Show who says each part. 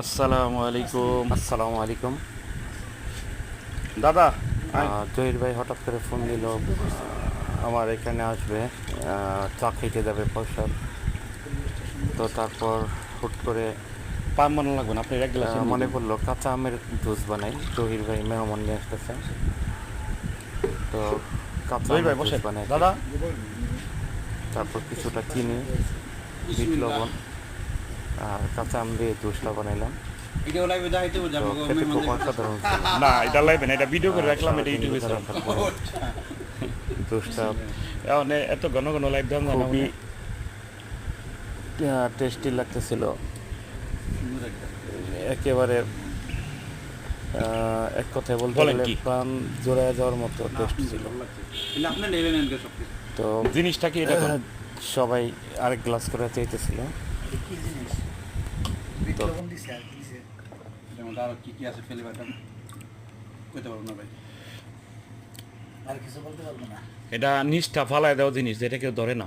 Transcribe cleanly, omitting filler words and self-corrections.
Speaker 1: আসসালামু আলাইকুম দাদা। জহির ভাই হঠাৎ করে ফোন দিল, আমার এখানে আসবে, চা খেতে যাবে পয়সার। তো তারপর হুট করে
Speaker 2: পান বানানো লাগবে না, আপনি এক গ্লাস
Speaker 1: মনে পড়লো কাঁচা আমের জুস বানাই। জহির ভাই মেহমান নিয়ে আসতেছে, তো কাঁচা
Speaker 2: জহির
Speaker 1: আমের
Speaker 2: ভাই
Speaker 1: জুস
Speaker 2: বসেন
Speaker 1: বানাই।
Speaker 2: দাদা।
Speaker 1: তারপর কিছুটা চিনি, বিট লবণ আর কাঁচা আম দিয়ে জুসটা বানাইলাম। তো খেতে খুব অসাধারণ ছিল।
Speaker 2: না এটা লাগবে না, এটা ভিডিও করে রাখলাম, এটা
Speaker 1: সারাদিন
Speaker 2: ইউটিউবে
Speaker 1: রোজা
Speaker 2: ছাড়াম।
Speaker 1: রাখার পরে জুসটা
Speaker 2: এখন এত ঘন ঘন লাইভ দাম জানা
Speaker 1: খুবই টেস্টি লাগতেছিল, একেবারে এক কথায় বলতে
Speaker 2: বলেন
Speaker 1: গেলে
Speaker 2: কি
Speaker 1: প্রাণ জোড়ায় যাওয়ার মতো টেস্ট ছিল। তো
Speaker 2: জিনিসটা কি এটা কোন?
Speaker 1: সবাই আরেক গ্লাস করে চাইতেছিল। তো
Speaker 2: এটা নিচটা ফালায় দেওয়া জিনিস, যেটা কেউ ধরে না।